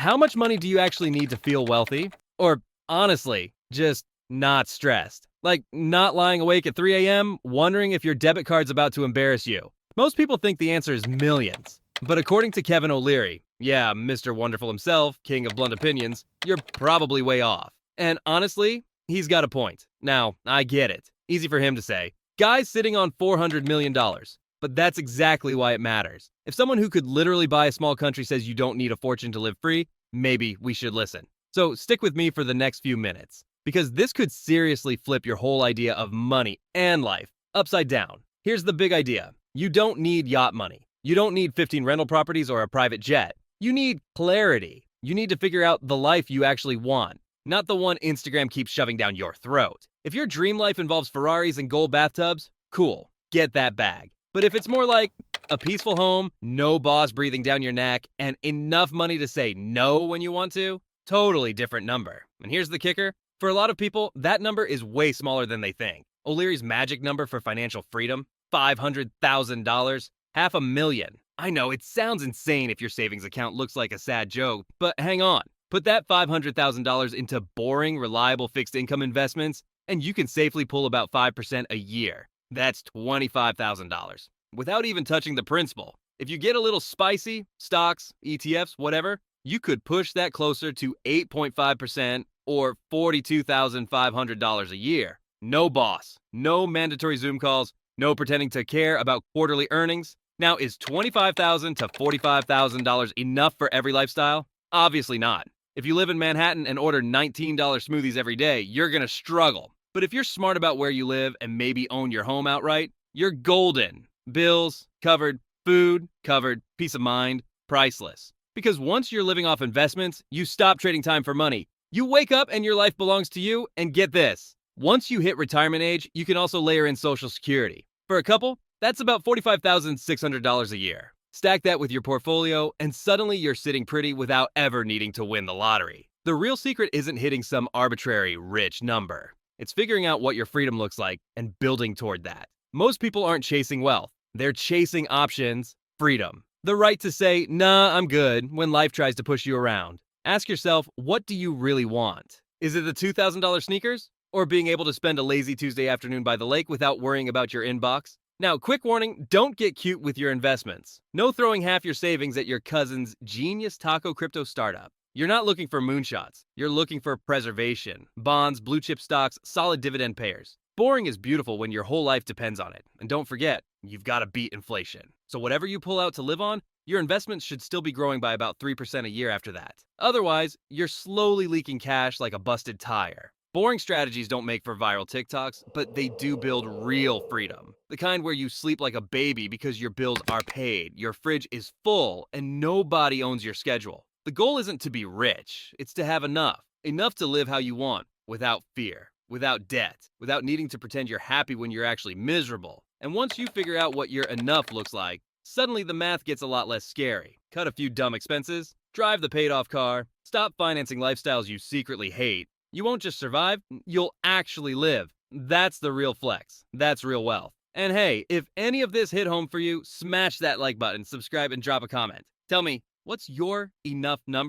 How much money do you actually need to feel wealthy? Or honestly, just not stressed? Like not lying awake at 3 a.m., wondering if your debit card's about to embarrass you. Most people think the answer is millions. But according to Kevin O'Leary, yeah, Mr. Wonderful himself, king of blunt opinions, you're probably way off. And honestly, he's got a point. Now, I get it. Easy for him to say. Guy's sitting on $400 million. But that's exactly why it matters. If someone who could literally buy a small country says you don't need a fortune to live free, maybe we should listen. So stick with me for the next few minutes, because this could seriously flip your whole idea of money and life upside down. Here's the big idea. You don't need yacht money. You don't need 15 rental properties or a private jet. You need clarity. You need to figure out the life you actually want, not the one Instagram keeps shoving down your throat. If your dream life involves Ferraris and gold bathtubs, cool, get that bag. But if it's more like a peaceful home, no boss breathing down your neck, and enough money to say no when you want to, totally different number. And here's the kicker. For a lot of people, that number is way smaller than they think. O'Leary's magic number for financial freedom, $500,000, $500,000. I know, it sounds insane if your savings account looks like a sad joke, but hang on. Put that $500,000 into boring, reliable fixed income investments, and you can safely pull about 5% a year. That's $25,000 without even touching the principal. If you get a little spicy, stocks, ETFs, whatever, you could push that closer to 8.5% or $42,500 a year. No boss, no mandatory Zoom calls, no pretending to care about quarterly earnings. Now, is $25,000 to $45,000 enough for every lifestyle? Obviously not. If you live in Manhattan and order $19 smoothies every day, you're gonna struggle. But if you're smart about where you live and maybe own your home outright, you're golden. Bills covered, food covered, peace of mind priceless. Because once you're living off investments, you stop trading time for money. You wake up and your life belongs to you, and get this. Once you hit retirement age, you can also layer in Social Security. For a couple, that's about $45,600 a year. Stack that with your portfolio, and suddenly you're sitting pretty without ever needing to win the lottery. The real secret isn't hitting some arbitrary rich number. It's figuring out what your freedom looks like and building toward that. Most people aren't chasing wealth. They're chasing options, freedom. The right to say, nah, I'm good, when life tries to push you around. Ask yourself, what do you really want? Is it the $2,000 sneakers? Or being able to spend a lazy Tuesday afternoon by the lake without worrying about your inbox? Now, quick warning, don't get cute with your investments. No throwing half your savings at your cousin's genius taco crypto startup. You're not looking for moonshots. You're looking for preservation. Bonds, blue chip stocks, solid dividend payers. Boring is beautiful when your whole life depends on it. And don't forget, you've got to beat inflation. So whatever you pull out to live on, your investments should still be growing by about 3% a year after that. Otherwise, you're slowly leaking cash like a busted tire. Boring strategies don't make for viral TikToks, but they do build real freedom. The kind where you sleep like a baby because your bills are paid, your fridge is full, and nobody owns your schedule. The goal isn't to be rich, it's to have enough. Enough to live how you want, without fear, without debt, without needing to pretend you're happy when you're actually miserable. And once you figure out what your enough looks like, suddenly the math gets a lot less scary. Cut a few dumb expenses, drive the paid-off car, stop financing lifestyles you secretly hate. You won't just survive, you'll actually live. That's the real flex. That's real wealth. And hey, if any of this hit home for you, smash that like button, subscribe, and drop a comment. Tell me, what's your enough number?